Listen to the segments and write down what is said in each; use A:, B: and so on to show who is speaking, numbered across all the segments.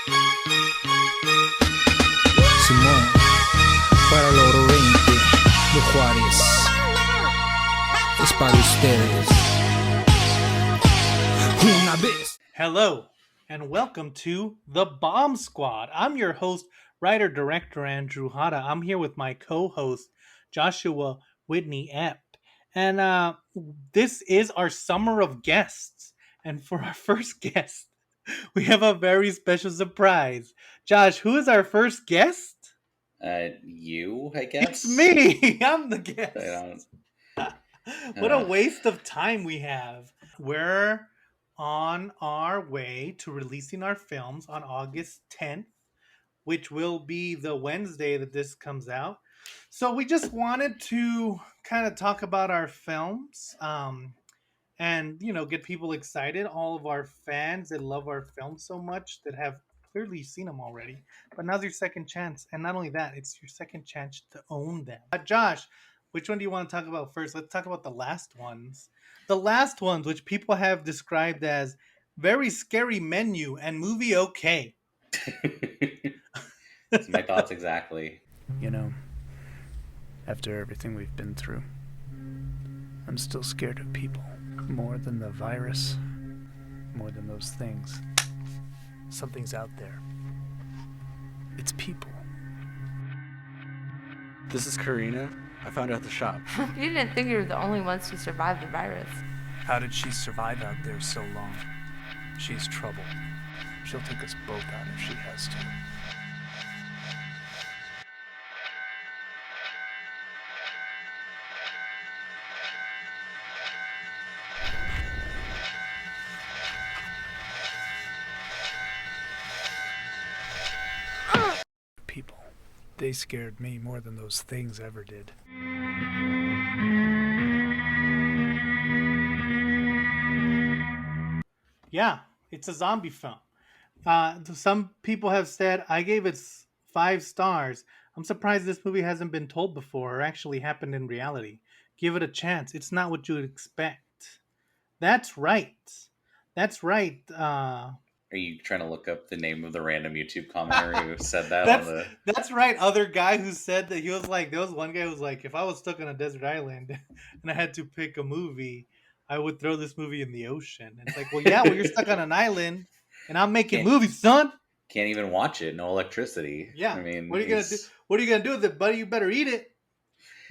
A: Simón, para el oro 20 de Juárez, es para ustedes. Una vez.
B: Hello, and welcome to The Bomb Squad. I'm your host, writer-director Andrew Jara. I'm here with my co-host, Joshua Whitney Epp. And this is our summer of guests. And for our first guest, we have a very special surprise. Josh, who is our first guest?
C: You, I guess.
B: It's me. I'm the guest.
C: I
B: What a waste of time we have. We're on our way to releasing our films on August 10th, which will be the Wednesday that this comes out. So we just wanted to kind of talk about our films and, get people excited. All of our fans that love our films so much that have clearly seen them already. But now's your second chance. And not only that, it's your second chance to own them. Josh, which one do you want to talk about first? Let's talk about The Last Ones. The Last Ones, which people have described as very scary menu and movie okay.
C: That's my thoughts exactly.
D: You know, after everything we've been through, I'm still scared of people. More than the virus, more than those things. Something's out there. It's people.
E: This is Karina. I found her at the shop.
F: You didn't think you were the only ones who survived the virus.
D: How did she survive out there so long? She's trouble. She'll take us both out if she has to. People. They scared me more than those things ever did.
B: Yeah, it's a zombie film. Some people have said I gave it 5 stars. I'm surprised this movie hasn't been told before or actually happened in reality. Give it a chance. It's not what you would expect. That's right. That's right.
C: Are you trying to look up the name of the random YouTube commenter who said that?
B: That's right. Other guy who said that, he was like, there was one guy who was like, if I was stuck on a desert island and I had to pick a movie, I would throw this movie in the ocean. And it's like, well, yeah, you're stuck on an island and I'm making movies, son.
C: Can't even watch it. No electricity.
B: Yeah. I mean, what are you gonna do? What are you gonna do with it, buddy? You better eat it.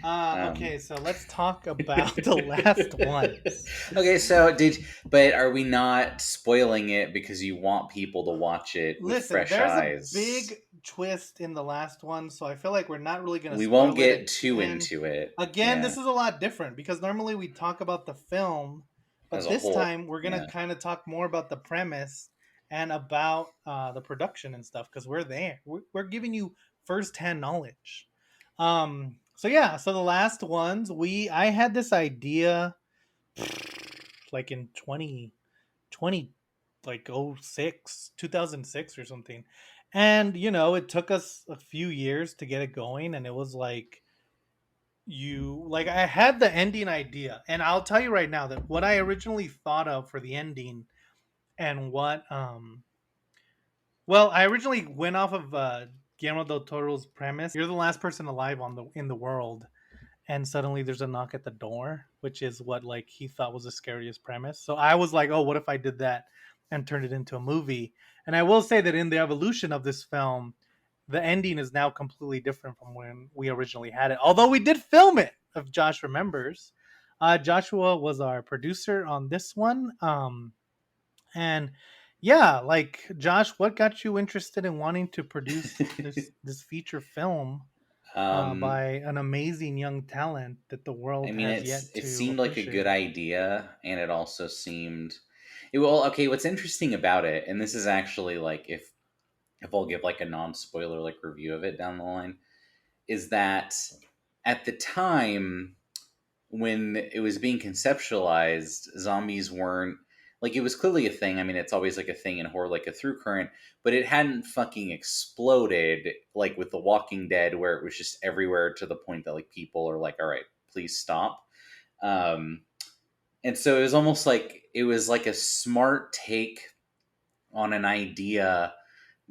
B: Okay, so let's talk about The Last Ones.
C: Okay, so but are we not spoiling it because you want people to watch it with fresh eyes?
B: There's a big twist in The Last One, so I feel like we're not really going to
C: We won't get too into it.
B: Again, This is a lot different because normally we talk about the film, but this time we're going to kind of talk more about the premise and about the production and stuff because we're there. We're giving you first-hand knowledge. So The Last Ones, I had this idea like in 2006, 2006 or something. And, it took us a few years to get it going. And it was like, I had the ending idea. And I'll tell you right now that what I originally thought of for the ending and what, I originally went off of, Guillermo del Toro's premise. You're the last person alive in the world, and suddenly there's a knock at the door, which is what he thought was the scariest premise. So I was like, oh, what if I did that and turned it into a movie? And I will say that in the evolution of this film, the ending is now completely different from when we originally had it. Although we did film it, if Josh remembers. Joshua was our producer on this one. And yeah, Josh, what got you interested in wanting to produce this feature film by an amazing young talent that the world has yet to
C: it seemed like a good idea, and it also seemed... what's interesting about it, and this is actually if I'll give a non-spoiler review of it down the line, is that at the time when it was being conceptualized, zombies weren't... it was clearly a thing. I mean, it's always a thing in horror, a through current, but it hadn't fucking exploded with The Walking Dead, where it was just everywhere to the point that people are all right, please stop. And so it was almost it was a smart take on an idea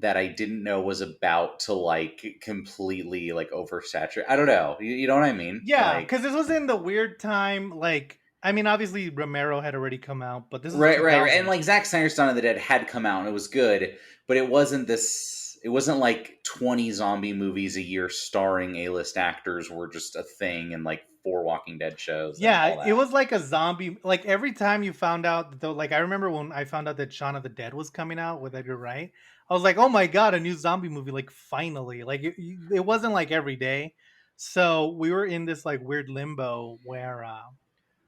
C: that I didn't know was about to like completely like oversaturate. I don't know. You know what I mean?
B: Yeah,
C: Like
B: because this was in the weird time. Like, I mean, obviously Romero had already come out, but this is
C: right. And
B: 2000.
C: like Zack Snyder's Dawn of the Dead had come out and it was good, but it wasn't this. It wasn't like 20 zombie movies a year starring A-list actors were just a thing, and like 4 Walking Dead shows and
B: Yeah,
C: all
B: it
C: that.
B: was like a zombie. Like every time you found out, though, like I remember when I found out that Shaun of the Dead was coming out with Edgar Wright, I was like, oh my god, a new zombie movie! Like finally, like it wasn't like every day. So we were in this like weird limbo where,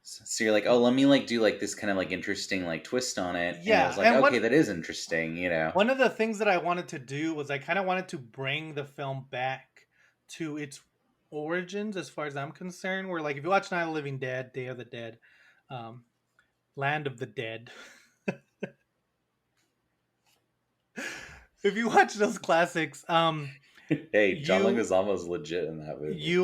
C: So you're like, oh, let me like do like this kind of like interesting like twist on it, and it was
B: yeah,
C: like,
B: and
C: okay,
B: what
C: that is interesting, you know.
B: one of the things that I wanted to do was I kind of wanted to bring the film back to its origins, as far as I'm concerned. Where like if you watch Night of the Living Dead, Day of the Dead, um, Land of the Dead. If you watch those classics,
C: Hey, John
B: you
C: Leguizamo's legit in that movie.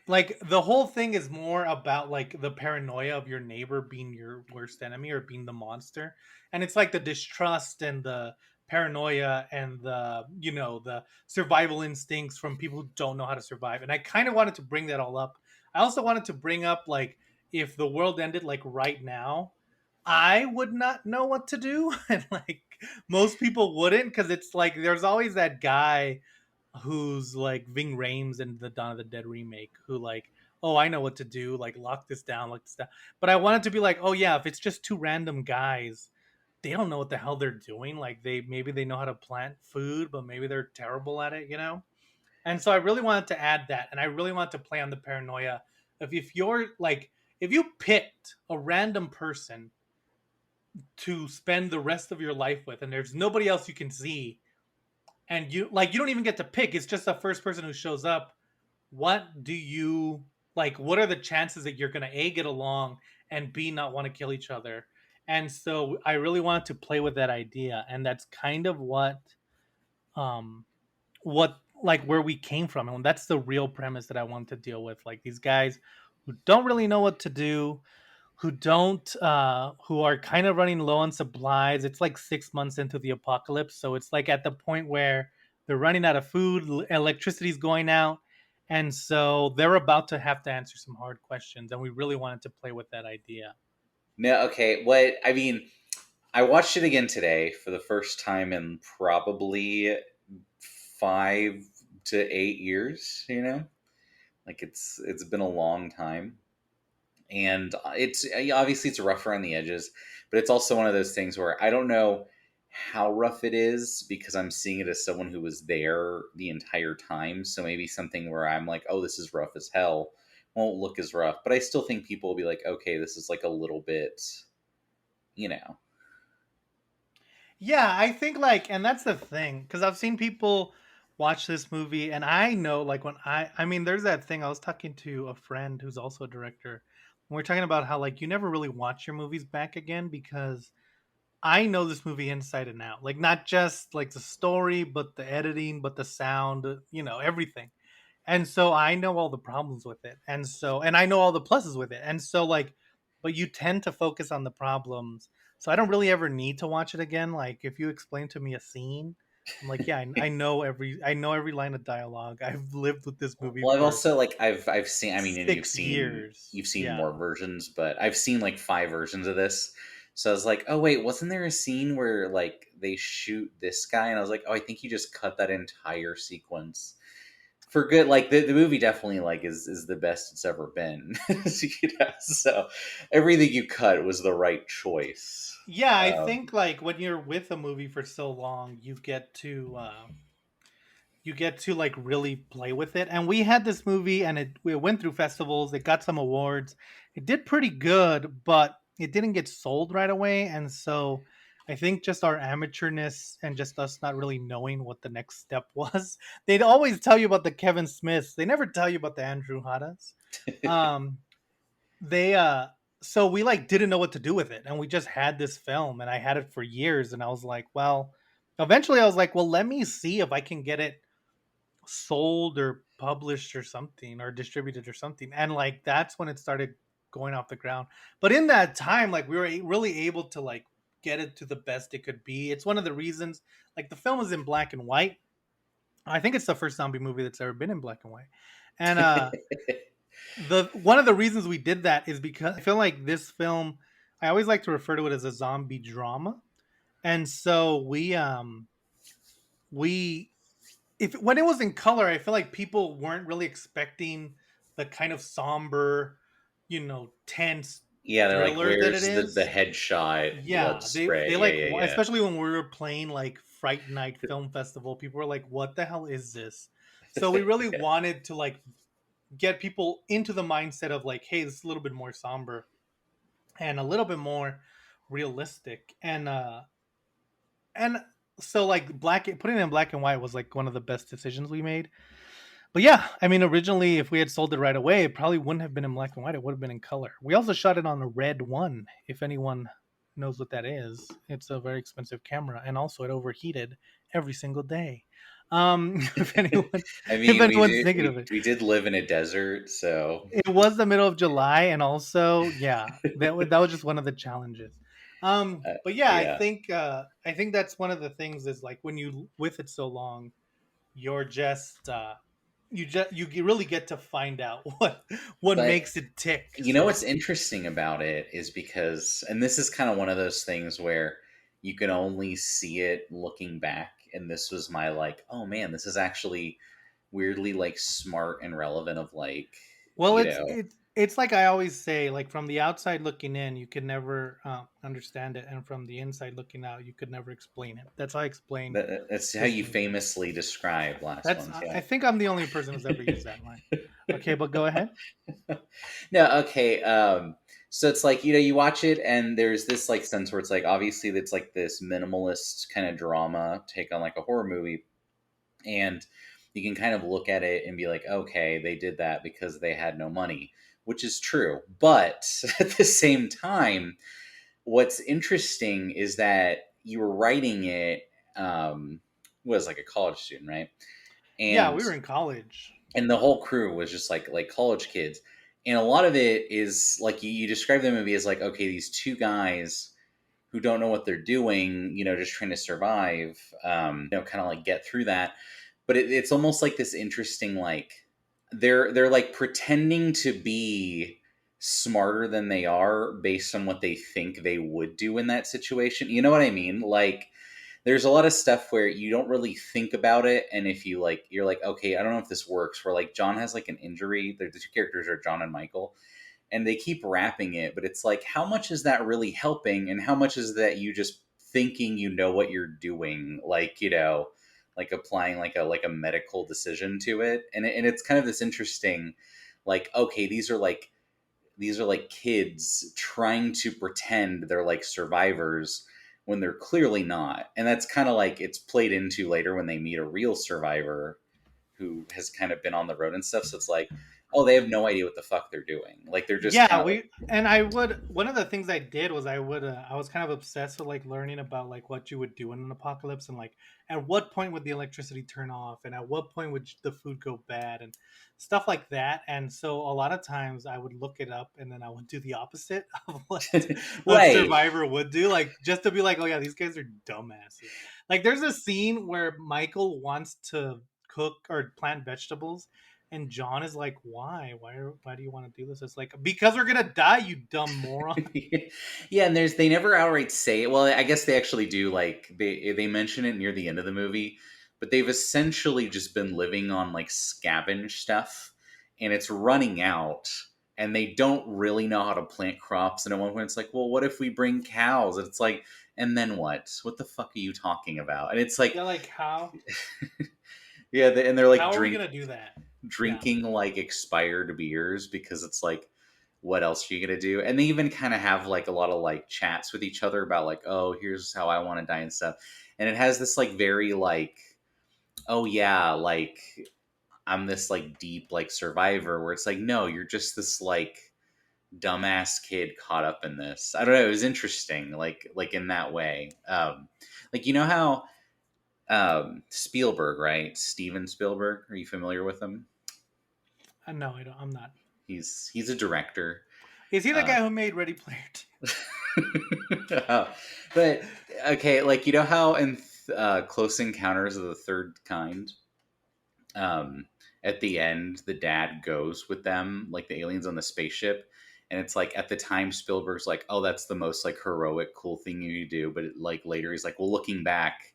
B: like the whole thing is more about like the paranoia of your neighbor being your worst enemy or being the monster, and it's like the distrust and the paranoia and the the survival instincts from people who don't know how to survive. And I kind of wanted to bring that all up. I also wanted to bring up like if the world ended like right now, I would not know what to do and like most people wouldn't, because it's like there's always that guy who's like Ving Rhames in the Dawn of the Dead remake, who like, oh, I know what to do, like lock this down, lock this down. But I wanted to be like, oh yeah, if it's just two random guys, they don't know what the hell they're doing. Like maybe they know how to plant food, but maybe they're terrible at it, you know? And so I really wanted to add that, and I really wanted to play on the paranoia of if you're like if you picked a random person to spend the rest of your life with and there's nobody else you can see, and you don't even get to pick, it's just the first person who shows up, what do you like, what are the chances that you're gonna A, get along, and B, not want to kill each other? And so I really wanted to play with that idea, and that's kind of um what like where we came from, and that's the real premise that I wanted to deal with, like these guys who don't really know what to do, who are kind of running low on supplies. It's like 6 months into the apocalypse, so it's like at the point where they're running out of food, electricity's going out, and so they're about to have to answer some hard questions, and we really wanted to play with that idea.
C: No, okay. What I mean, I watched it again today for the first time in probably 5 to 8 years. You know, like it's been a long time, and it's obviously it's rough around the edges, but it's also one of those things where I don't know how rough it is because I'm seeing it as someone who was there the entire time. So maybe something where I'm like, oh, this is rough as hell won't look as rough, but I still think people will be like, okay, this is like a little bit, you know.
B: Yeah, I think like, and that's the thing, because I've seen people watch this movie, and I know like when I mean, there's that thing. I was talking to a friend who's also a director, and we're talking about how like you never really watch your movies back again because I know this movie inside and out. Like not just like the story, but the editing, but the sound, everything. And so I know all the problems with it. And I know all the pluses with it. And so like, but you tend to focus on the problems. So I don't really ever need to watch it again. Like if you explain to me a scene, I'm like, yeah, I know every line of dialogue. I've lived with this movie
C: Well, I've
B: for
C: also like I've seen. I mean, and
B: 6 years.
C: you've seen
B: Yeah.
C: more versions, but I've seen like 5 versions of this. So I was like, oh wait, wasn't there a scene where like they shoot this guy? And I was like, oh, I think you just cut that entire sequence for good. Like the movie definitely like is the best it's ever been. So everything you cut was the right choice.
B: Yeah, I
C: Um,
B: think like when you're with a movie for so long, you get to like really play with it. And we had this movie, and it went through festivals, it got some awards, it did pretty good, but it didn't get sold right away. And so I think just our amateurness and just us not really knowing what the next step was. They'd always tell you about the Kevin Smiths, they never tell you about the Andrew Jaras. um they So we like didn't know what to do with it, and we just had this film, and I had it for years, and I was like, well, eventually I was like, well, let me see if I can get it sold or published or something, or distributed or something. And like that's when it started going off the ground. But in that time, like we were really able to like get it to the best it could be. It's one of the reasons, like the film is in black and white. I think it's the first zombie movie that's ever been in black and white. And the one of the reasons we did that is because I feel like this film, I always like to refer to it as a zombie drama. And so we if when it was in color, I feel like people weren't really expecting the kind of somber, tense
C: Yeah, they're like,
B: thriller that it
C: where's the
B: is.
C: headshot blood
B: Yeah, they
C: spray?
B: like
C: Yeah.
B: especially when we were playing like Fright Night Film Festival, people were like, "What the hell is this?" So we really wanted to like get people into the mindset of like, "Hey, this is a little bit more somber and a little bit more realistic." And so like putting it in black and white was like one of the best decisions we made. But yeah, I mean, originally, if we had sold it right away, it probably wouldn't have been in black and white. It would have been in color. We also shot it on a Red One, if anyone knows what that is. It's a very expensive camera, and also it overheated every single day. If anyone,
C: I
B: if
C: mean,
B: anyone's thinking of it,
C: we did live in a desert, so
B: it was the middle of July, and also, yeah, that was just one of the challenges. But yeah,
C: yeah.
B: I think that's one of the things is like when you with it so long, you're just you really get to find out what
C: But
B: makes it tick,
C: you know
B: so to
C: what's
B: speak.
C: interesting about it is because, and this is kind of one of those things where you can only see it looking back, and this was my like, oh man, this is actually weirdly like smart and relevant of like,
B: Well,
C: you
B: it's
C: know,
B: it's it's like I always say, like from the outside looking in, you could never understand it, and from the inside looking out, you could never explain it. That's how I explain
C: that's how
B: this
C: you
B: movie.
C: famously describe Last
B: That's
C: Ones,
B: I
C: yeah.
B: think I'm the only person who's ever used that line. Okay, but go ahead.
C: No, okay. So it's like, you watch it and there's this like sense where it's like obviously it's like this minimalist kind of drama take on like a horror movie, and you can kind of look at it and be like, okay, they did that because they had no money, which is true. But at the same time, what's interesting is that you were writing it was like a college student, right?
B: Yeah,
C: And
B: we were in college.
C: the whole crew was just like college kids, and a lot of it is like you describe the movie as like, okay, these two guys who don't know what they're doing, just trying to survive, kind of like get through that. But it's almost like this interesting like they're like pretending to be smarter than they are based on what they think they would do in that situation. You know what I mean? Like there's a lot of stuff where you don't really think about it, and if you like you're like, okay, I don't know if this works, where like John has like an injury. The two characters are John and Michael, and they keep wrapping it, but it's like, how much is that really helping, and how much is that you just thinking you know what you're doing, like like applying like a medical decision to it. And it's kind of this interesting like, okay, these are like kids trying to pretend they're like survivors when they're clearly not. And that's kind of like it's played into later when they meet a real survivor who has kind of been on the road and stuff. So it's like, oh, they have no idea what the fuck they're doing. Like they're just
B: Yeah,
C: kind of like,
B: I would one of the things I did was I was kind of obsessed with like learning about like what you would do in an apocalypse, and like at what point would the electricity turn off, and at what point would the food go bad and stuff like that. And so a lot of times I would look it up and then I would do the opposite of what a
C: right.
B: survivor would do, like just to be like, oh yeah, these guys are dumbasses. Like there's a scene where Michael wants to cook or plant vegetables, and John is like, "Why? Why do you want to do this?" It's like, "Because we're gonna die, you dumb moron."
C: Yeah, and they never outright say it. Well, I guess they actually do. Like they mention it near the end of the movie, but they've essentially just been living on like scavenge stuff, and it's running out, and they don't really know how to plant crops. And at one point, it's like, well, what if we bring cows? And it's like, and then what? What the fuck are you talking about? And it's like,
B: Yeah, like how?
C: yeah, and they're like
B: How are we gonna do that? Yeah,
C: drinking like expired beers because it's like, what else are you gonna do? And they even kind of have like a lot of like chats with each other about like, oh, here's how I want to die and stuff. And it has this like very like, oh yeah, like I'm this like deep like survivor, where it's like, no, you're just this like dumbass kid caught up in this. I don't know, it was interesting like in that way. Like how Spielberg, right? Steven Spielberg, are you familiar with him?
B: no, I don't. I'm not.
C: He's a director.
B: Is he the
C: Uh,
B: guy who made Ready Player Two?
C: But okay, like you know how in Close Encounters of the Third Kind, um, at the end the dad goes with them, like the aliens on the spaceship, and it's like at the time Spielberg's like, "Oh, that's the most like heroic, cool thing you do," but like later he's like, "Well, looking back,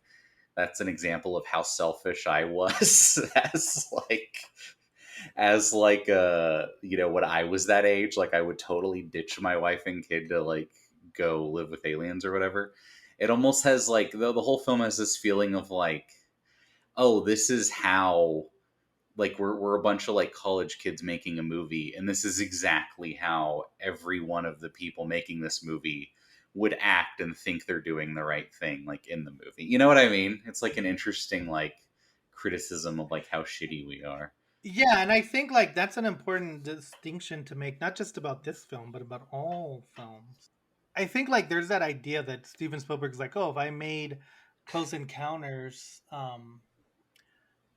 C: that's an example of how selfish I was as you know, when I was that age, like I would totally ditch my wife and kid to like go live with aliens or whatever." It almost has like the whole film has this feeling of like, oh, this is how like we're a bunch of like college kids making a movie, and this is exactly how every one of the people making this movie would act and think they're doing the right thing, like in the movie. You know what I mean? It's like an interesting like criticism of like how shitty we are.
B: Yeah, and I think like that's an important distinction to make, not just about this film, but about all films. I think like there's that idea that Steven Spielberg's like, oh, if I made Close Encounters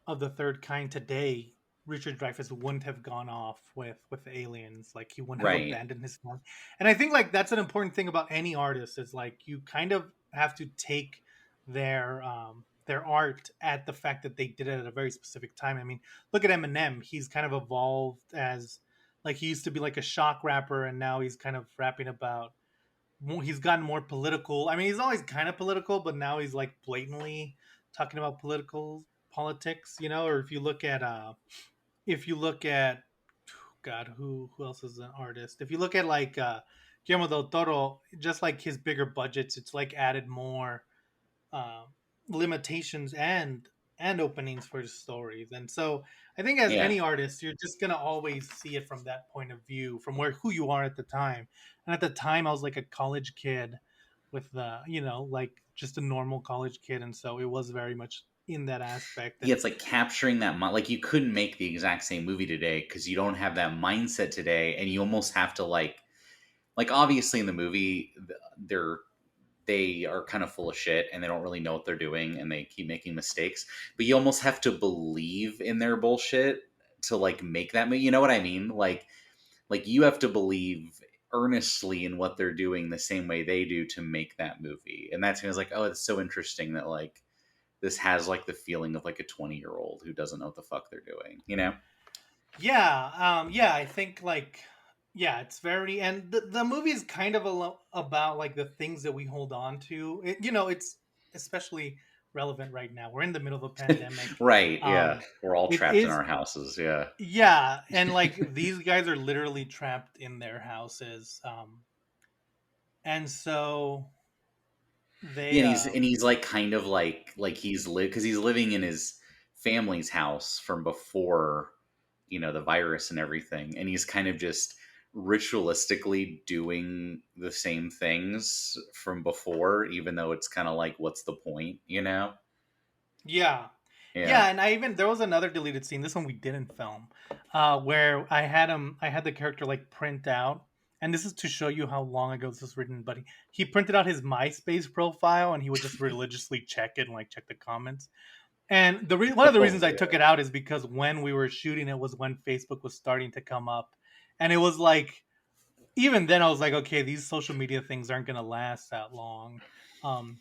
B: of the Third Kind today, Richard Dreyfuss wouldn't have gone off with the aliens. Like he wouldn't have
C: Right.
B: abandoned his family. And I think like that's an important thing about any artist is like you kind of have to take their art at the fact that they did it at a very specific time. I mean, look at Eminem. He's kind of evolved as like he used to be like a shock rapper, and now he's kind of rapping about he's gotten more political. I mean, he's always kind of political, but now he's like blatantly talking about politics, you know. Or if you look at God, who else is an artist? If you look at like Guillermo del Toro, just like his bigger budgets, it's like added more uh, limitations and openings for his stories. And so I think as
C: Yeah.
B: any artist, you're just gonna always see it from that point of view, from who you are at the time. And at the time, I was like a college kid with the like just a normal college kid, and so it was very much in that aspect.
C: Yeah,
B: And
C: it's like capturing that like you couldn't make the exact same movie today because you don't have that mindset today, and you almost have to like obviously in the movie they're they are kind of full of shit and they don't really know what they're doing and they keep making mistakes, but you almost have to believe in their bullshit to like make that movie. You know what I mean? Like you have to believe earnestly in what they're doing the same way they do to make that movie. And that's when I was like, oh, it's so interesting that like this has like the feeling of like a 20-year-old who doesn't know what the fuck they're doing, you know?
B: yeah, I think like yeah, it's very and the movie is kind of about like the things that we hold on to. It's especially relevant right now. We're in the middle of a pandemic.
C: Right, yeah.
B: Um,
C: We're all
B: it
C: trapped in
B: is
C: our houses, yeah.
B: Yeah, and like these guys are literally trapped in their houses, and so
C: Yeah,
B: they
C: and he's like kind of like he's live because he's living in his family's house from before, you know, the virus and everything, and he's kind of just ritualistically doing the same things from before, even though it's kind of like, what's the point, you know?
B: yeah.
C: Yeah.
B: Yeah, and there was another deleted scene. This one we didn't film, where I had the character like print out, and this is to show you how long ago this was written. But he printed out his MySpace profile, and he would just religiously check it and like check the comments. And one of the
C: Oh
B: reasons I
C: yeah.
B: took it out is because when we were shooting it was when Facebook was starting to come up, and it was like even then I was like, okay, these social media things aren't gonna last that long.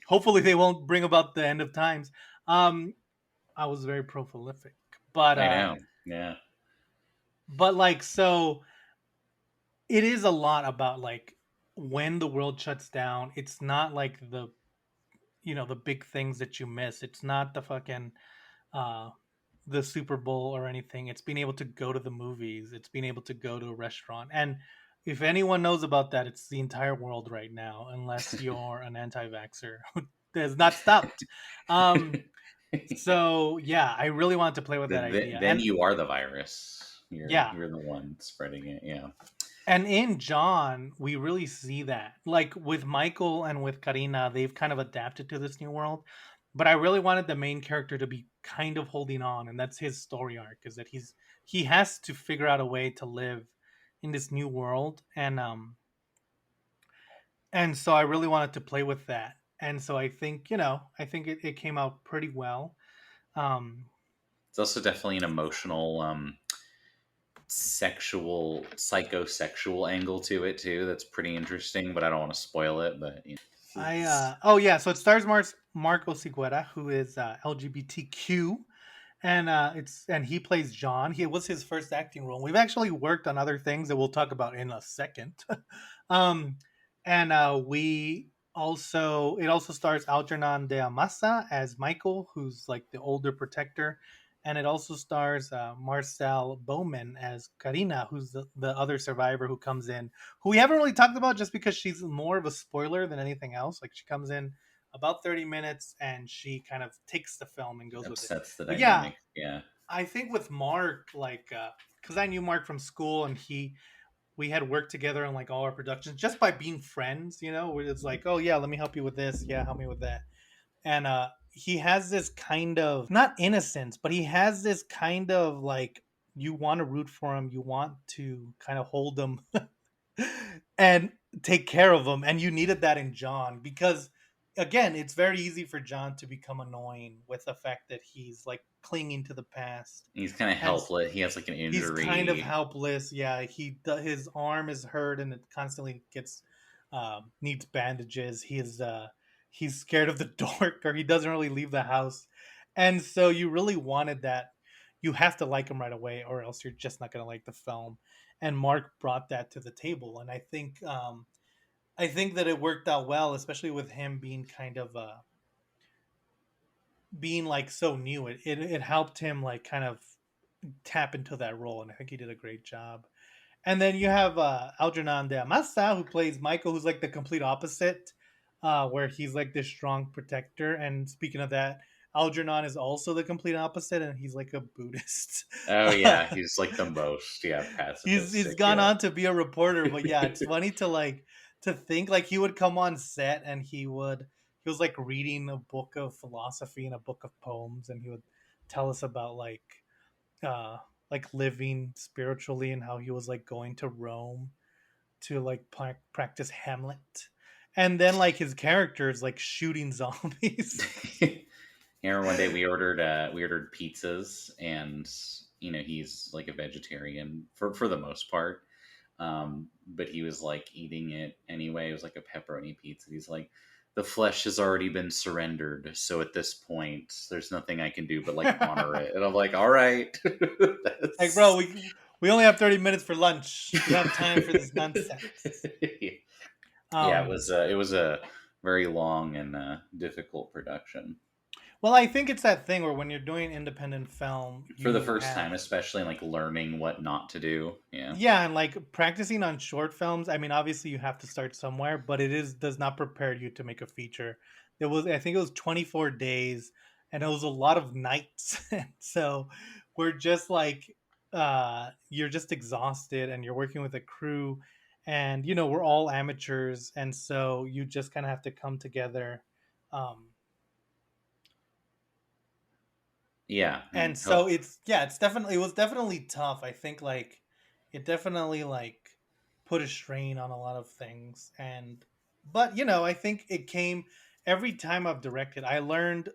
B: Hopefully they won't bring about the end of times. Um, I was very prolific, but
C: I know. Yeah.
B: like so it is a lot about like when the world shuts down. It's not like the big things that you miss. It's not the fucking uh the Super Bowl or anything. It's being able to go to the movies. It's being able to go to a restaurant. And if anyone knows about that, it's the entire world right now, unless you're an anti-vaxxer who has not stopped. Um, so yeah, I really wanted to play with that idea.
C: Then you are the virus. You're
B: Yeah,
C: you're the one spreading it. Yeah.
B: and in John, we really see that. Like with Michael and with Karina, they've kind of adapted to this new world. But I really wanted the main character to be kind of holding on, and that's his story arc, is that he has to figure out a way to live in this new world. And so I really wanted to play with that. And so I think, I think it came out pretty well. Um
C: It's also definitely an emotional psychosexual angle to it too. That's pretty interesting, but I don't want to spoil it. But
B: So it stars Mark Oseguera, who is LGBTQ, and he plays John. He was his first acting role. We've actually worked on other things that we'll talk about in a second. um, and we also it also stars Algernon de Amasa as Michael, who's like the older protector, and it also stars Marcel Bowman as Karina, who's the other survivor who comes in, who we haven't really talked about just because she's more of a spoiler than anything else. Like she comes in about 30 minutes and she kind of takes the film and goes with it.
C: upsets the
B: But yeah,
C: dynamic. Yeah.
B: I think with Mark, like, because I knew Mark from school and we had worked together on like all our productions just by being friends, where it's like, oh yeah, let me help you with this. Yeah, help me with that. And he has this kind of not innocence, but he has this kind of like you want to root for him, you want to kind of hold him and take care of him, and you needed that in John because again, it's very easy for John to become annoying with the fact that he's like clinging to the past.
C: He's kind of
B: And
C: helpless. He has like an
B: he's
C: injury.
B: kind of helpless. Yeah, his arm is hurt and it constantly gets needs bandages. He's scared of the dark, or he doesn't really leave the house, and so you really wanted that. You have to like him right away, or else you're just not gonna like the film. And Mark brought that to the table, and I think that it worked out well, especially with him being kind of being like so new. It helped him like kind of tap into that role, and I think he did a great job. And then you have Algernon de Amasa, who plays Michael, who's like the complete opposite, where he's like this strong protector. And speaking of that, Algernon is also the complete opposite, and he's like a Buddhist.
C: Oh yeah, he's like the most pacifist.
B: He's gone on to be a reporter, but yeah, it's funny to think like he would come on set and he was like reading a book of philosophy and a book of poems, and he would tell us about uh like living spiritually and how he was like going to Rome to like practice Hamlet, and then like his characters like shooting zombies.
C: Here one day we ordered pizzas, and he's like a vegetarian for the most part, but he was like eating it anyway. It was like a pepperoni pizza. He's like, the flesh has already been surrendered, so at this point there's nothing I can do but like honor it. And I'm like, all right.
B: Like, bro, we only have 30 minutes for lunch. We have time for this nonsense.
C: Yeah, it was a very long and difficult production.
B: Well, I think it's that thing where when you're doing independent film
C: for the first time, especially, like learning what not to do. Yeah,
B: and like practicing on short films. I mean, obviously you have to start somewhere, but does not prepare you to make a feature. I think it was 24 days, and it was a lot of nights. So we're just like you're just exhausted, and you're working with a crew, and we're all amateurs, and so you just kind of have to come together.
C: Yeah,
B: and so it was definitely tough. I think like it definitely like put a strain on a lot of things, but I think it came every time I've directed. I learned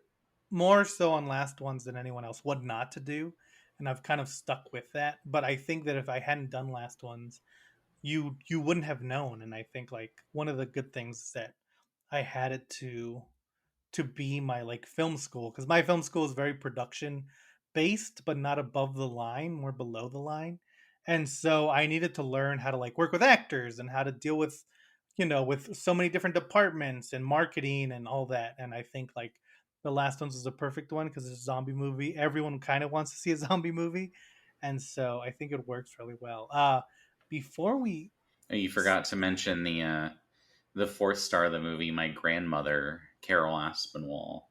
B: more so on Last Ones than anyone else what not to do, and I've kind of stuck with that. But I think that if I hadn't done Last Ones, you wouldn't have known. And I think like one of the good things is that I had it to be my like film school, because my film school is very production based but not above the line, more below the line. And so I needed to learn how to like work with actors and how to deal with with so many different departments and marketing and all that. And I think like The Last Ones is a perfect one because it's a zombie movie. Everyone kind of wants to see a zombie movie, and so I think it works really well. Before we
C: You forgot to mention the fourth star of the movie, my grandmother, Carol Aspinwall.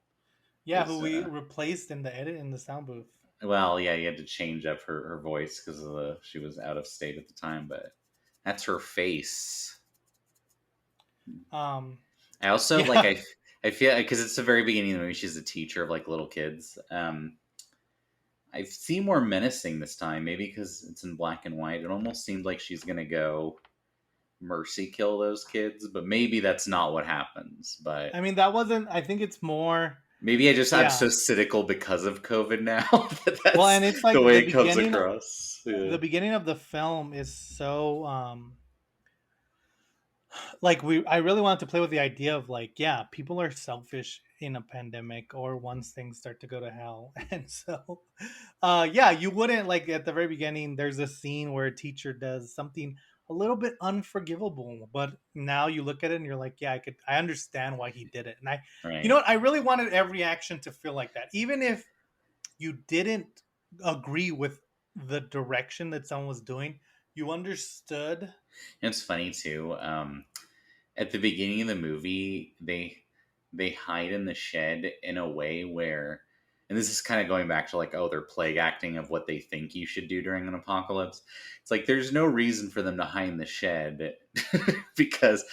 B: Yeah, who we replaced in the edit in the sound booth.
C: Well, yeah, you had to change up her voice because she was out of state at the time, but that's her face. I also like I feel because it's the very beginning of the movie. She's a teacher of like little kids. I seem more menacing this time, maybe because it's in black and white. It almost seemed like she's gonna go mercy kill those kids, but maybe that's not what happens. But
B: I mean, that wasn't. I think it's more
C: Maybe I'm so
B: Yeah.
C: cynical because of COVID now that
B: Well,
C: that's
B: and it's
C: the
B: like
C: way it comes across. Yeah.
B: the beginning of the film is so like I really wanted to play with the idea of like, yeah, people are selfish in a pandemic or once things start to go to hell. And so yeah, you wouldn't like at the very beginning there's a scene where a teacher does something a little bit unforgivable, but now you look at it and you're like, yeah, I understand why he did it. And you know
C: Right.
B: what, I really wanted every action to feel like that. Even if you didn't agree with the direction that someone was doing, you understood.
C: It's funny too. At the beginning of the movie, they hide in the shed in a way where, and this is kind of going back to like, oh, they're plague acting of what they think you should do during an apocalypse. It's like there's no reason for them to hide in the shed because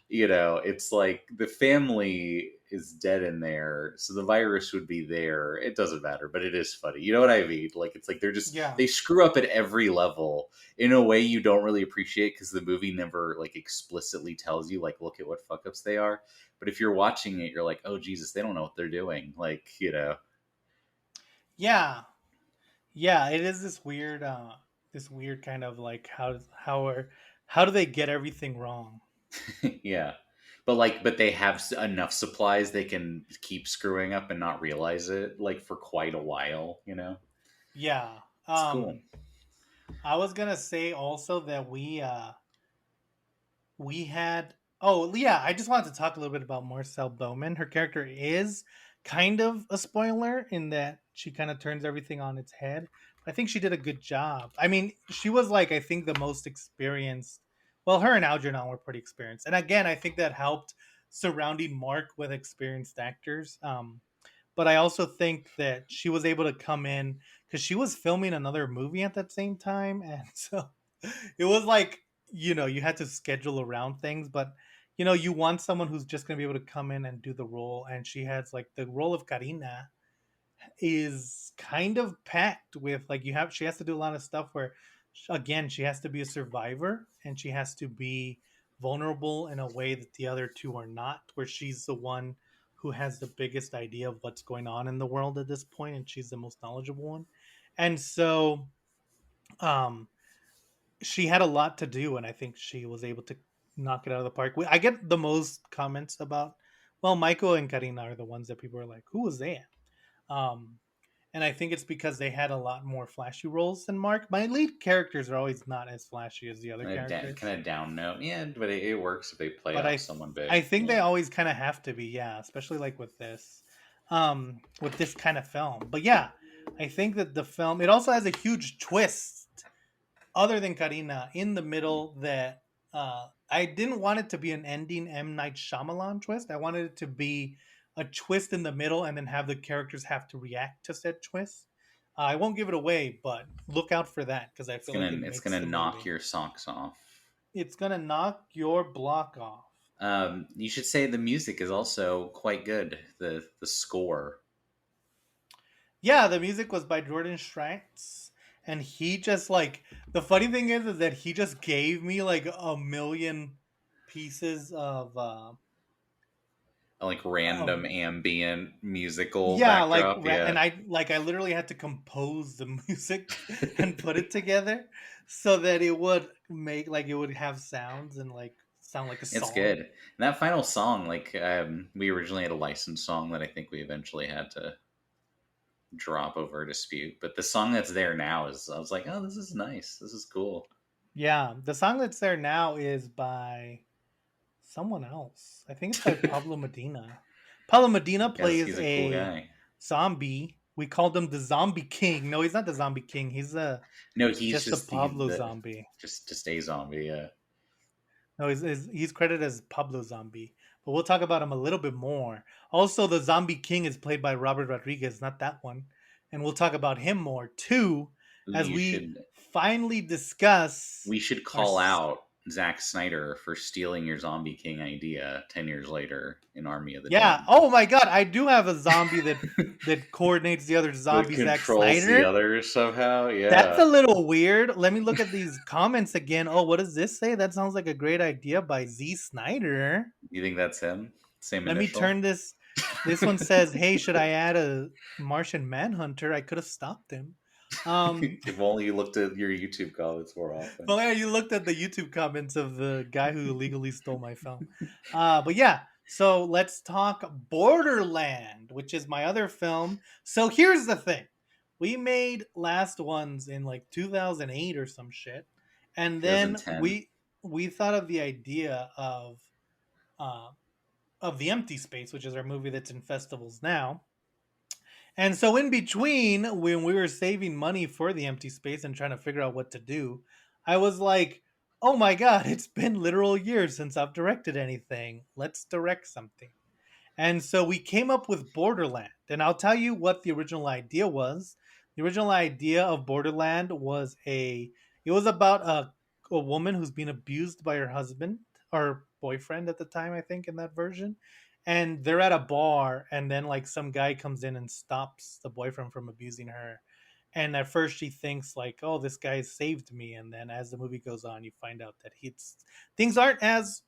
C: it's like the family is dead in there, so the virus would be there. It doesn't matter, but it is funny. You know what I mean? Like it's like
B: Yeah.
C: they screw up at every level in a way you don't really appreciate because the movie never like explicitly tells you like look at what fuck ups they are. But if you're watching it, you're like, oh Jesus, they don't know what they're doing. Like
B: Yeah. Yeah, it is this weird kind of like how do they get everything wrong?
C: yeah. But they have enough supplies they can keep screwing up and not realize it like for quite a while.
B: Yeah.
C: It's cool.
B: I was going to say also that we had oh yeah, I just wanted to talk a little bit about Marcel Bowman. Her character is kind of a spoiler in that she kind of turns everything on its head. I think she did a good job. I mean, she was like I think the most experienced. Well, her and Algernon were pretty experienced, and again, I think that helped surrounding Mark with experienced actors. But I also think that she was able to come in because she was filming another movie at that same time, and so it was like you had to schedule around things, but you want someone who's just going to be able to come in and do the role, and she has like the role of Karina is kind of packed with like she has to do a lot of stuff where again she has to be a survivor and she has to be vulnerable in a way that the other two are not, where she's the one who has the biggest idea of what's going on in the world at this point and she's the most knowledgeable one. And so um she had a lot to do, and I think she was able to knock it out of the park. I get the most comments about, well, Michael and Karina are the ones that people are like, who was that? Um, and I think it's because they had a lot more flashy roles than Mark. My lead characters are always not as flashy as the other characters,
C: Kind of down note, yeah, but it works if they play
B: but
C: off someone big.
B: I think
C: Yeah.
B: they always kind of have to be, yeah, especially like with this kind of film. But yeah, I think that the film it also has a huge twist other than Karina in the middle that I didn't want it to be an ending M. Night Shyamalan twist. I wanted it to be a twist in the middle and then have the characters have to react to said twist. I won't give it away, but look out for that because I feel like it
C: It's
B: makes
C: gonna
B: the
C: knock
B: movie.
C: your socks off.
B: It's gonna knock your block off.
C: You should say the music is also quite good. The score.
B: Yeah, the music was by Jordan Schreitz, and he just like the funny thing is that he just gave me like a million pieces
C: Like
B: of
C: random ambient musical
B: yeah,
C: backdrop.
B: and
C: Yeah.
B: I literally had to compose the music and put it together so that it would make like it would have sounds and like sound like a
C: It's
B: song.
C: good. And that final song, like we originally had a licensed song that I think we eventually had to drop over a dispute. But the song that's there now is I was like, oh, this is nice. This is cool.
B: Yeah, the song that's there now is by someone else. I think it's by Pablo Medina. Pablo Medina
C: Because
B: plays
C: he's a cool
B: a
C: guy.
B: zombie. We called him the Zombie King. No, he's not the Zombie King. He's
C: No, he's
B: just a
C: just
B: Pablo zombie.
C: just a zombie. Yeah.
B: No, he's credited as Pablo Zombie, but we'll talk about him a little bit more. Also, the Zombie King is played by Robert Rodriguez, not that one, and we'll talk about him more too
C: Ooh,
B: as we finally discuss.
C: We should call out Zack Snyder for stealing your Zombie King idea 10 years later in Army of the
B: Yeah.
C: Dead.
B: Oh my God, I do have a zombie that coordinates the other zombies.
C: That
B: Zack
C: controls
B: Snyder.
C: the others somehow. Yeah.
B: That's a little weird. Let me look at these comments again. Oh, what does this say? That sounds like a great idea by Z Snyder.
C: You think that's him? Same
B: Let me
C: initial?
B: turn this. This one says, "Hey, should I add a Martian Manhunter? I could have stopped him."
C: If only you looked at your YouTube comments more often.
B: Well, yeah, you looked at the YouTube comments of the guy who illegally stole my film. But yeah, so let's talk Borderland, which is my other film. So here's the thing. We made Last Ones in like 2008 or some shit. And then
C: 2010.
B: we thought of the idea uh, of The Empty Space, which is our movie that's in festivals now. And so in between, when we were saving money for The Empty Space and trying to figure out what to do, I was like, "Oh my god, it's been literal years since I've directed anything. Let's direct something." And so we came up with Borderland. And I'll tell you what the original idea was. The original idea of Borderland was it was about a woman who's being abused by her husband or boyfriend at the time, I think, in that version. And they're at a bar, and then like some guy comes in and stops the boyfriend from abusing her. And at first she thinks like, "Oh, this guy saved me." And then as the movie goes on, you find out that he's things aren't as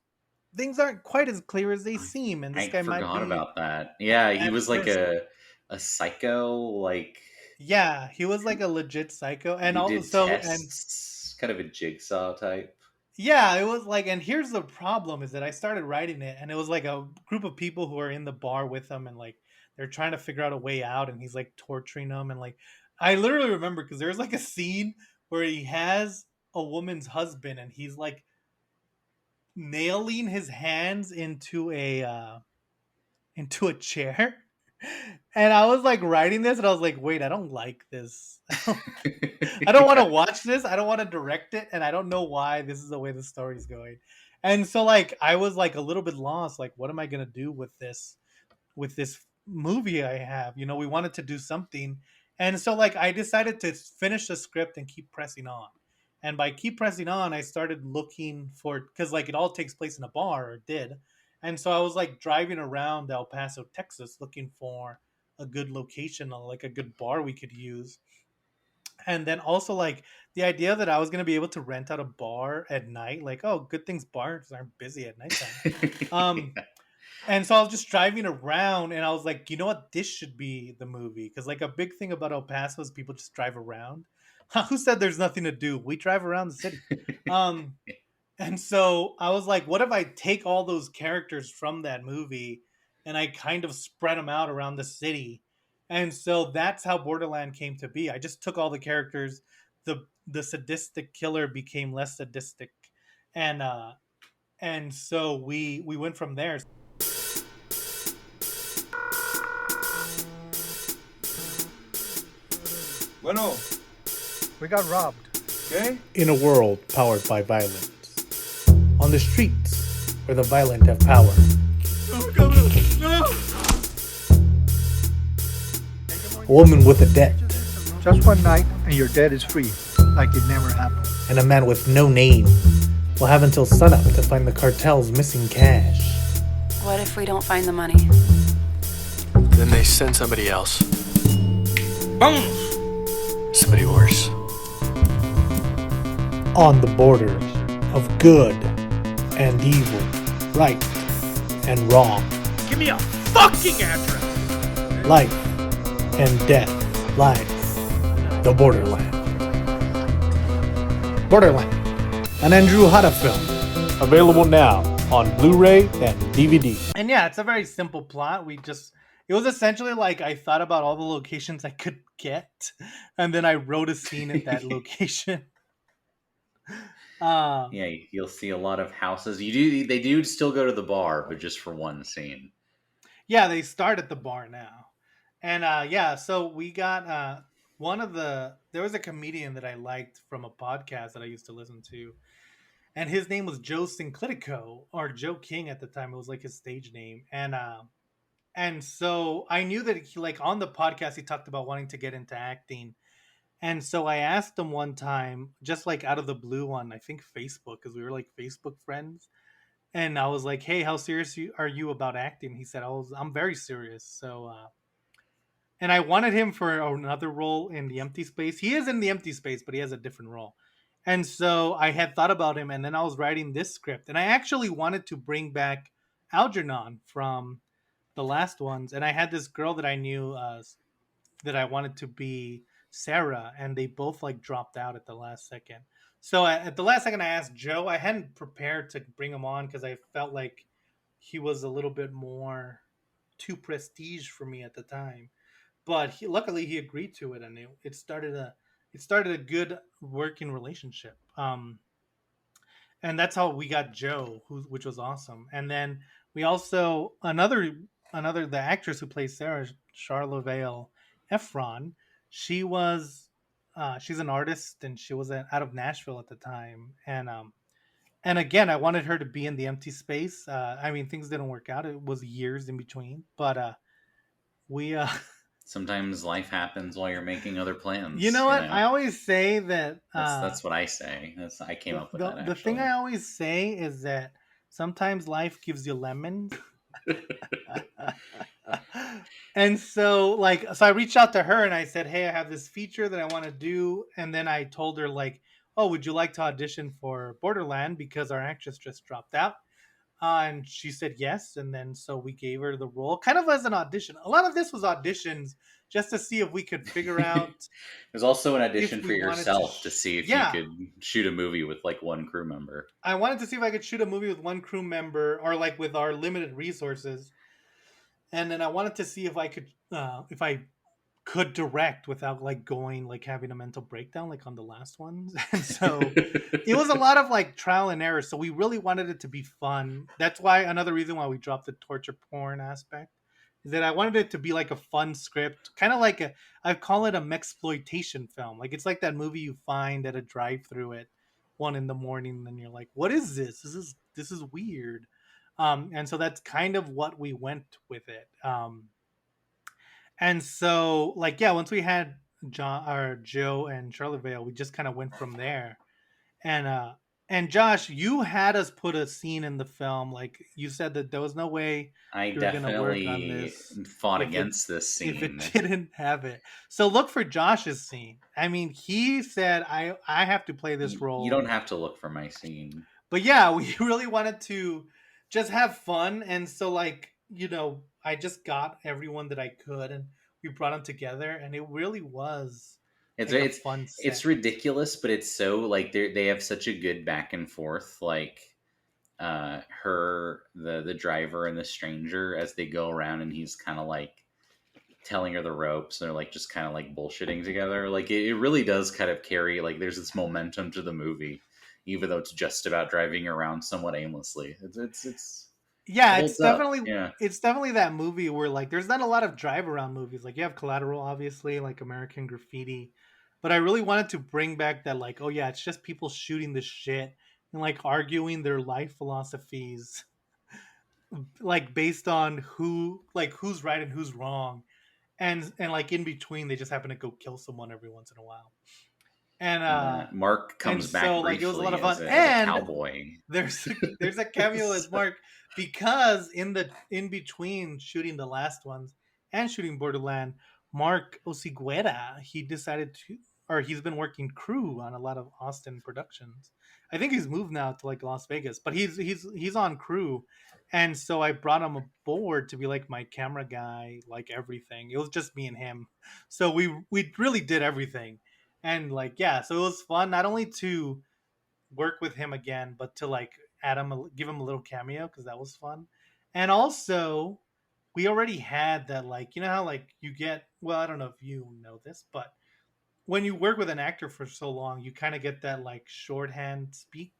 B: things aren't quite as clear as they seem, and this
C: I
B: guy might
C: forgot
B: be
C: about that. Yeah, he
B: at
C: was like
B: first.
C: a psycho, like
B: Yeah, he was like a legit psycho, and
C: he did
B: also and
C: tests, kind of a jigsaw type.
B: yeah, it was like, and here's the problem is that I started writing it, and it was like a group of people who are in the bar with him, and like they're trying to figure out a way out, and he's like torturing them, and like I literally remember because there's like a scene where he has a woman's husband, and he's like nailing his hands into a chair. And I was like writing this, and I was like, "Wait, I don't like this. I don't want to
C: Yeah.
B: watch this. I don't want to direct it, and I don't know why this is the way the story's going." And so, like, I was like a little bit lost. Like, what am I gonna do with this movie I have? You know, we wanted to do something, and so like I decided to finish the script and keep pressing on. And by keep pressing on, I started looking for because like it all takes place in a bar, or it did. And so I was like driving around El Paso, Texas, looking for a good location, like a good bar we could use. And then also like the idea that I was gonna be able to rent out a bar at night, like, oh, good things bars aren't busy at nighttime. Um, and so I was just driving around, and I was like, you know what, this should be the movie because like a big thing about El Paso is people just drive around. Who said there's nothing to do? We drive around the city. Um, and so I was like, what if I take all those characters from that movie and I kind of spread them out around the city? And so that's how Borderland came to be. I just took all the characters. The sadistic killer became less sadistic. And so we went from there.
G: Bueno, we got robbed. Okay?
B: In a world powered by violence. On the streets where the violent have power. A woman with a debt.
G: Just one night and your debt is free, like it never happened.
B: And a man with no name will have until sunup to find the cartel's missing cash.
H: What if we don't find the money?
I: Then they send somebody else. Boom! Somebody worse.
B: On the border of good and evil, right and wrong,
I: Give me a fucking address!
B: life and death lies the borderland. Borderland, an Andrew Jara film, available now on Blu-ray and DVD. And yeah, it's a very simple plot. It was essentially like I thought about all the locations I could get, and then I wrote a scene at that location.
C: Yeah, you'll see a lot of houses. They do still go to the bar, but just for one scene.
B: Yeah, they start at the bar now. And yeah, so we got there was a comedian that I liked from a podcast that I used to listen to. And his name was Joe Sinclitico, or Joe King at the time. It was like his stage name. And so I knew that he, like, on the podcast, he talked about wanting to get into acting. And so I asked him one time, just like out of the blue on, I think Facebook, because we were like Facebook friends. And I was like, "Hey, how serious are you about acting?" He said, "I'm very serious." So, and I wanted him for another role in The Empty Space. He is in The Empty Space, but he has a different role. And so I had thought about him, and then I was writing this script. And I actually wanted to bring back Algernon from the last ones, and I had this girl that I knew that I wanted to be Sarah, and they both like dropped out at the last second. So at the last second, I asked Joe. I hadn't prepared to bring him on because I felt like he was a little bit more too prestige for me at the time. But luckily he agreed to it, and it started a good working relationship. And that's how we got Joe, which was awesome. And then we also another the actress who plays Sarah, Charlotte Vale Efron. She was she's an artist, and she was out of Nashville at the time. And again, I wanted her to be in the empty space. I mean, things didn't work out. It was years in between, but we
C: Sometimes life happens while you're making other plans.
B: you know what? I always say that
C: that's what I say. I came up with that.
B: The thing I always say is that sometimes life gives you lemons. And so I reached out to her and I said, hey, I have this feature that I want to do. And then I told her like, oh, would you like to audition for Borderland, because our actress just dropped out? And she said yes. And then so we gave her the role kind of as an audition. A lot of this was auditions just to see if we could figure out.
C: There's also an audition for yourself to see if you could shoot a movie with like one crew member.
B: I wanted to see if I could shoot a movie with one crew member, or like with our limited resources. And then I wanted to see if I could direct without like going like having a mental breakdown like on the last ones. And so it was a lot of like trial and error. So we really wanted it to be fun. That's why another reason why we dropped the torture porn aspect is that I wanted it to be like a fun script, kind of like I call it a mexploitation film. Like it's like that movie you find at a drive-through at 1 a.m, and you're like, what is this? This is weird. And so that's kind of what we went with it. And so, like, yeah, once we had Joe and Charlotte Vale, we just kind of went from there. And Josh, you had us put a scene in the film. Like you said that there was no way
C: I
B: you were going to work on
C: definitely
B: this
C: fought against this scene
B: if it didn't have it. So look for Josh's scene. I mean, he said, I have to play this role.
C: You don't have to look for my scene.
B: But yeah, we really wanted to just have fun. And so, like, you know, I just got everyone that I could, and we brought them together, and it really was
C: it's
B: fun set.
C: It's ridiculous, but it's so like they have such a good back and forth, like the driver and the stranger, as they go around, and he's kind of like telling her the ropes, and they're like just kind of like bullshitting together. Like it really does kind of carry, like there's this momentum to the movie, even though it's just about driving around somewhat aimlessly. It's
B: yeah, it's definitely that movie where like there's not a lot of drive around movies. Like you have Collateral, obviously, like American Graffiti, but I really wanted to bring back that like, oh yeah, it's just people shooting the shit and like arguing their life philosophies, like based on who's right and who's wrong, and like in between they just happen to go kill someone every once in a while. And
C: Mark comes back briefly,
B: like it was a lot of fun.
C: as
B: And
C: a cowboy.
B: There's a cameo as Mark, because in between shooting the last ones and shooting Borderland, Mark Osiguera, he's been working crew on a lot of Austin productions. I think he's moved now to like Las Vegas, but he's on crew, and so I brought him aboard to be like my camera guy, like everything. It was just me and him, so we really did everything. And like, yeah, so it was fun not only to work with him again, but to like give him a little cameo, because that was fun. And also, we already had that, like, you know how like you get, well, I don't know if you know this, but when you work with an actor for so long, you kind of get that like shorthand speak,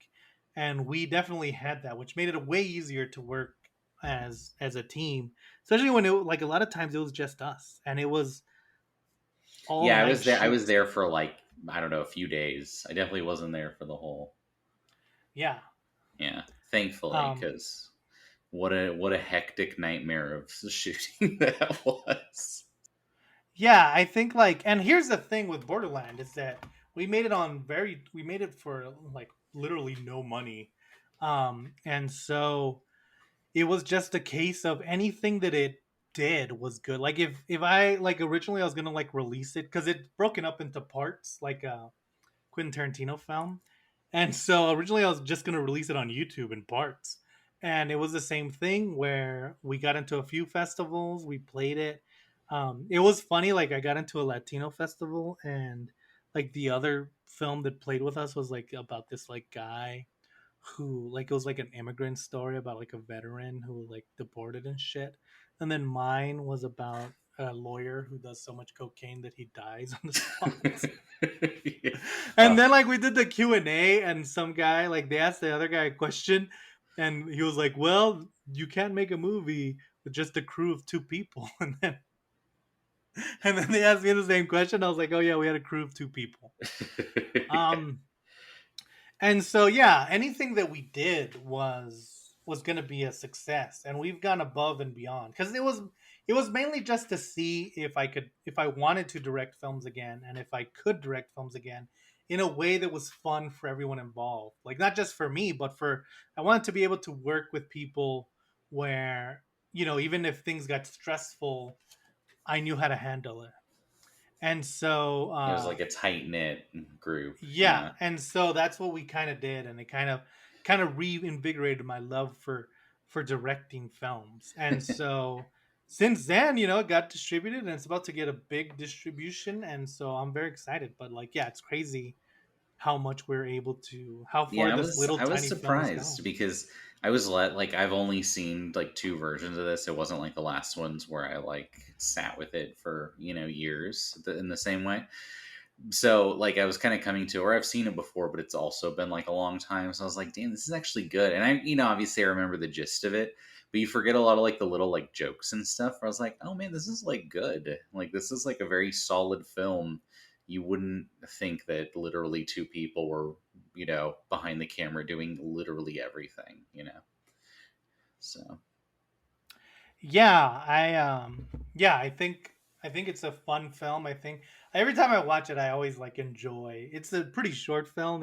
B: and we definitely had that, which made it way easier to work as a team, especially when it like a lot of times it was just us, and it was.
C: I was there. I was there for like, I don't know, a few days. I definitely wasn't there for the whole.
B: Yeah.
C: Thankfully, because what a hectic nightmare of shooting that was.
B: Yeah, I think like, and here's the thing with Borderland is that we made it for like literally no money, and so it was just a case of anything that it did was good. Like if I like originally I was gonna like release it because it's broken up into parts like a Quentin Tarantino film, and so originally I was just gonna release it on YouTube in parts, and it was the same thing where we got into a few festivals, we played it. It was funny, like I got into a Latino festival, and like the other film that played with us was like about this like guy who, like, it was like an immigrant story about like a veteran who like deported and shit. And then mine was about a lawyer who does so much cocaine that he dies on the spot.
C: Yeah.
B: And then like we did the Q&A, and some guy, like, they asked the other guy a question, and he was like, well, you can't make a movie with just a crew of 2 people. And then they asked me the same question. I was like, oh yeah, we had a crew of 2 people. And so yeah, anything that we did was going to be a success, and we've gone above and beyond, because it was mainly just to see if I wanted to direct films again, and if I could direct films again in a way that was fun for everyone involved, like not just for me, but for, I wanted to be able to work with people where, even if things got stressful, I knew how to handle it. And so
C: It was like a tight knit group.
B: yeah, and so that's what we kind of did, and it kind of reinvigorated my love for directing films. And so since then, it got distributed, and it's about to get a big distribution, and so I'm very excited. But like, yeah, it's crazy how much we're able to, how far
C: Yeah,
B: this little
C: I was
B: tiny film has
C: surprised
B: gone.
C: because like I've only seen like 2 versions of this. It wasn't like the last ones where I like sat with it for years in the same way. So like I was kind of coming to, or I've seen it before, but it's also been like a long time. So I was like, damn, this is actually good. And I, obviously I remember the gist of it, but you forget a lot of like the little like jokes and stuff. Where I was like, oh man, this is like good. Like this is like a very solid film. You wouldn't think that literally 2 people were, behind the camera doing literally everything, So
B: Yeah, I think it's a fun film. I think every time I watch it, I always like enjoy. It's a pretty short film.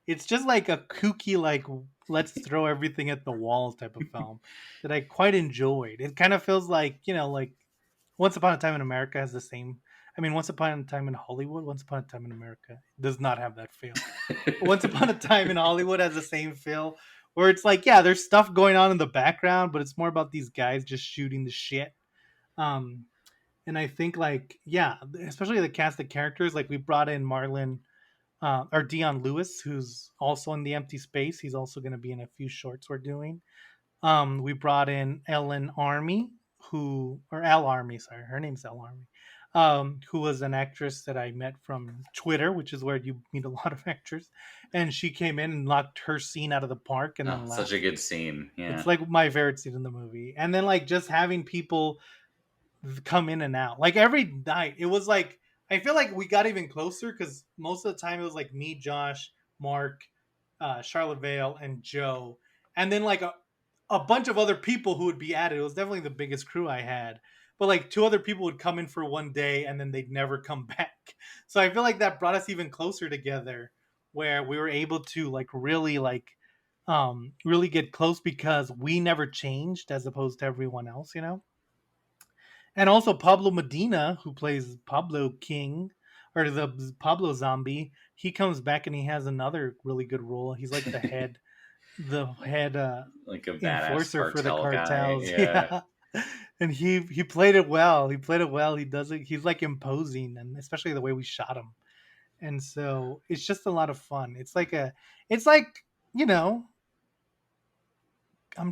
B: It's just like a kooky, like, let's throw everything at the wall type of film that I quite enjoyed. It kind of feels like, like Once Upon a Time in America has the same. I mean, Once Upon a Time in Hollywood, Once Upon a Time in America does not have that feel. Once Upon a Time in Hollywood has the same feel, where it's like, yeah, there's stuff going on in the background, but it's more about these guys just shooting the shit. Um, and I think, like, yeah, especially the cast of characters, like we brought in Marlon or Dion Lewis, who's also in The Empty Space. He's also going to be in a few shorts we're doing. We brought in Ellen Army, or Al Army, sorry, her name's Al Army, who was an actress that I met from Twitter, which is where you meet a lot of actors. And she came in and knocked her scene out of the park and then left.
C: such a good scene. Yeah.
B: It's like my favorite scene in the movie. And then like just having people come in and out, like every night, it was like, I feel like we got even closer because most of the time it was like me, Josh, Mark, Charlotte Vale, and Joe, and then like a bunch of other people who would be added. It was definitely the biggest crew I had, but like 2 other people would come in for one day and then they'd never come back. So I feel like that brought us even closer together, where we were able to like really get close because we never changed as opposed to everyone else, And also Pablo Medina, who plays Pablo King, or the Pablo Zombie, he comes back and he has another really good role. He's like the head
C: Like a
B: enforcer
C: badass
B: for the
C: cartel guy.
B: cartels.
C: Yeah.
B: Yeah. And he played it well. He played it well. He does it. He's like imposing, and especially the way we shot him. And so it's just a lot of fun. It's like I'm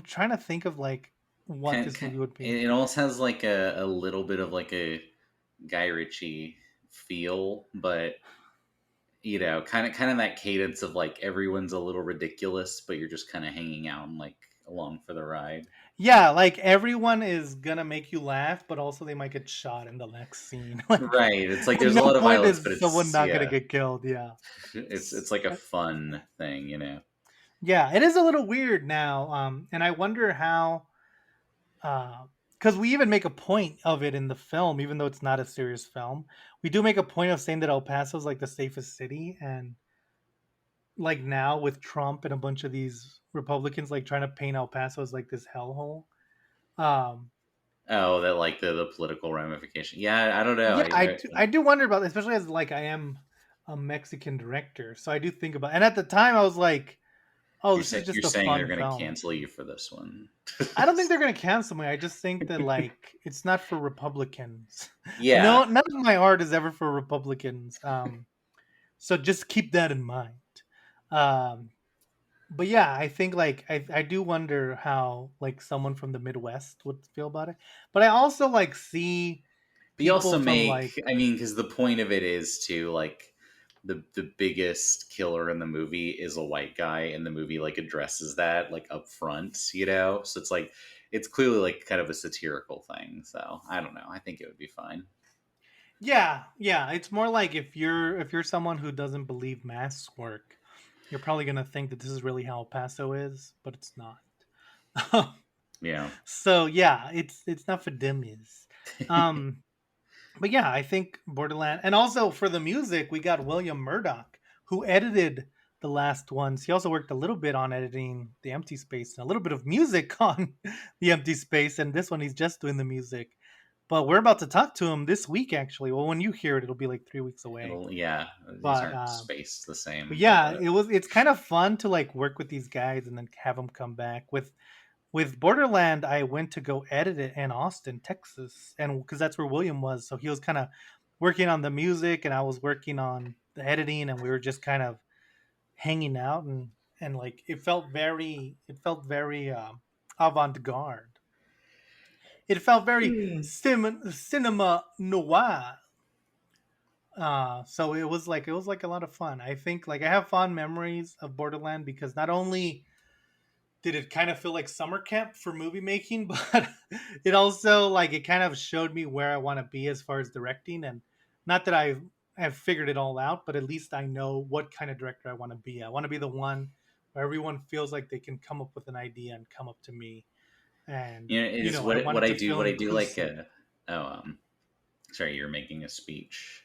B: trying to think of like what this movie would be.
C: It almost has like a little bit of like a Guy Ritchie feel, but kind of that cadence of like everyone's a little ridiculous, but you're just kind of hanging out and like along for the ride.
B: Yeah, like everyone is gonna make you laugh, but also they might get shot in the next scene. Like,
C: right. It's like there's a lot of violence, but it's
B: someone not gonna get killed. Yeah,
C: it's like a fun thing,
B: Yeah, it is a little weird now, and I wonder how. Because we even make a point of it in the film, even though it's not a serious film. We do make a point of saying that El Paso is like the safest city, and like now with Trump and a bunch of these Republicans like trying to paint El Paso as like this hellhole.
C: Oh, that like the political ramification. Yeah, I don't know.
B: Yeah, I do wonder about it, especially as like I am a Mexican director, so I do think about. And at the time, I was like, Oh, this is
C: You're
B: just a
C: saying they're
B: fun
C: going to
B: film.
C: cancel you for this one.
B: I don't think they're gonna cancel me. I just think that like it's not for Republicans.
C: Yeah.
B: No, none of my art is ever for Republicans. So just keep that in mind. Um, but yeah, I think like I do wonder how like someone from the Midwest would feel about it. But I also like see
C: But you
B: people
C: also
B: from
C: make,
B: like
C: I mean, because the point of it is to like the biggest killer in the movie is a white guy, and the movie like addresses that like up front, you know. So it's like it's clearly like kind of a satirical thing. So I don't know. I think it would be fine.
B: yeah, it's more like if you're someone who doesn't believe masks work, you're probably gonna think that this is really how El Paso is, but it's not.
C: Yeah.
B: So yeah, it's not for dummies. Um, but yeah, I think Borderland, and also for the music, we got William Murdoch, who edited the last ones. He also worked a little bit on editing The Empty Space and a little bit of music on The Empty Space. And this one, he's just doing the music. But we're about to talk to him this week, actually. Well, when you hear it, it'll be like 3 weeks away.
C: Yeah. These
B: But
C: aren't spaced the same.
B: but yeah, it's kind of fun to like work with these guys and then have them come back with Borderland. I went to go edit it in Austin, Texas, and because that's where William was, so he was kind of working on the music, and I was working on the editing, and we were just kind of hanging out, and like it felt very avant-garde. It felt very cinema noir. So it was like a lot of fun. I think like I have fond memories of Borderland because not only did it kind of feel like summer camp for movie making, but it also like it kind of showed me where I want to be as far as directing. And not that I've figured it all out, but at least I know what kind of director I want to be. I want to be the one where everyone feels like they can come up with an idea and come up to me. And
C: You know, is
B: I want
C: what
B: it
C: I
B: to
C: do.
B: feel
C: What I do like.
B: inclusive.
C: Sorry, you're making a speech.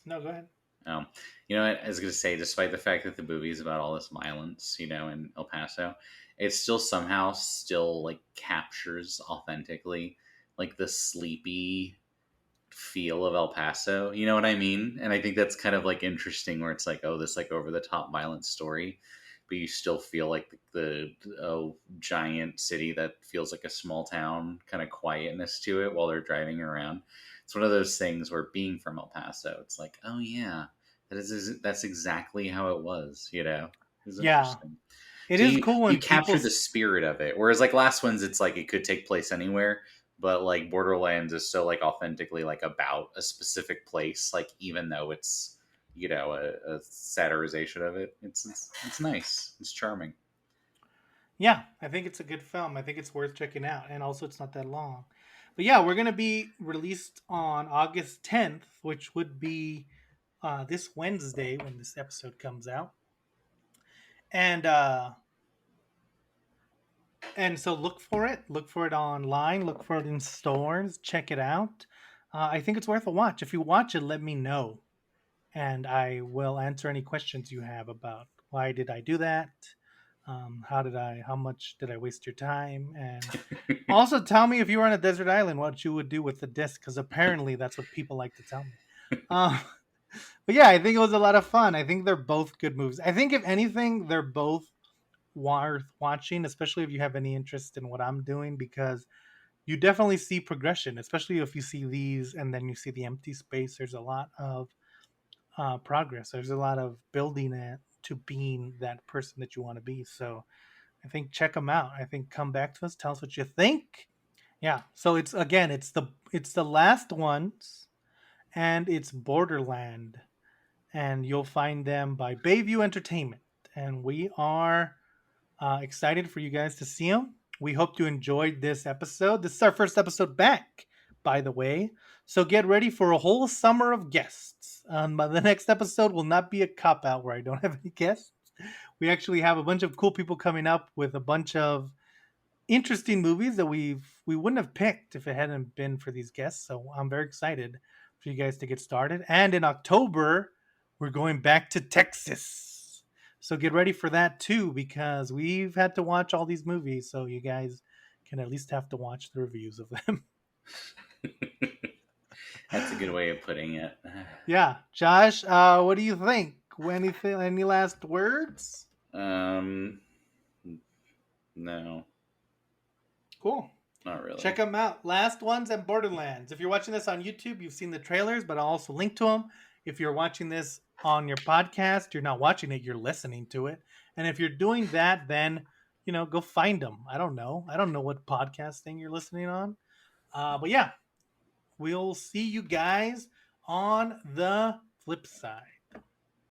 B: No, go ahead.
C: You know what? I was going to say, despite the fact that the movie is about all this violence, you know, in El Paso, it still somehow still like captures authentically like the sleepy feel of El Paso. You know what I mean? And I think that's kind of like interesting, where it's like, oh, this like over the top violent story, but you still feel like the giant city that feels like a small town kind of quietness to it while they're driving around. It's one of those things where being from El Paso, it's like, oh yeah, that's exactly how it was. You know, it's
B: Yeah,
C: interesting.
B: it
C: So
B: is cool
C: you
B: when
C: capture
B: people.
C: the spirit of it, whereas like Last Ones, it's like it could take place anywhere, but like Borderlands is so like authentically like about a specific place, like even though it's, you know, a satirization of it. It's nice. It's charming.
B: Yeah, I think it's a good film. I think it's worth checking out, and also it's not that long. But yeah, we're gonna be released on August 10th, which would be this Wednesday when this episode comes out, and so look for it. Look for it online. Look for it in stores. Check it out. I think it's worth a watch. If you watch it, let me know, and I will answer any questions you have about why did I do that. How much did I waste your time? And also tell me if you were on a desert island, what you would do with the disc, because apparently that's what people like to tell me. But yeah, I think it was a lot of fun. I think they're both good movies. I think if anything, they're both worth watching, especially if you have any interest in what I'm doing, because you definitely see progression, especially if you see these and then you see The Empty Space. There's a lot of progress. There's a lot of building it to being that person that you want to be. So I think check them out. I think come back to us, tell us what you think. Yeah. So it's again, it's the Last Ones and it's Borderland, and you'll find them by Bayview Entertainment. And we are excited for you guys to see them. We hope you enjoyed this episode. This is our first episode back, by the way. So get ready for a whole summer of guests. But the next episode will not be a cop out where I don't have any guests. We actually have a bunch of cool people coming up with a bunch of interesting movies that we wouldn't have picked if it hadn't been for these guests. So I'm very excited for you guys to get started. And in October, we're going back to Texas. So get ready for that too, because we've had to watch all these movies. So you guys can at least have to watch the reviews of them.
C: That's a good way of putting it.
B: Yeah. Josh, what do you think? Any last words?
C: No,
B: Cool.
C: not really.
B: Check them out. Last Ones and Borderlands. If you're watching this on YouTube, you've seen the trailers, but I'll also link to them. If you're watching this on your podcast, you're not watching it, you're listening to it. And if you're doing that, then, go find them. I don't know. I don't know what podcast thing you're listening on. But yeah, we'll see you guys on the flip side.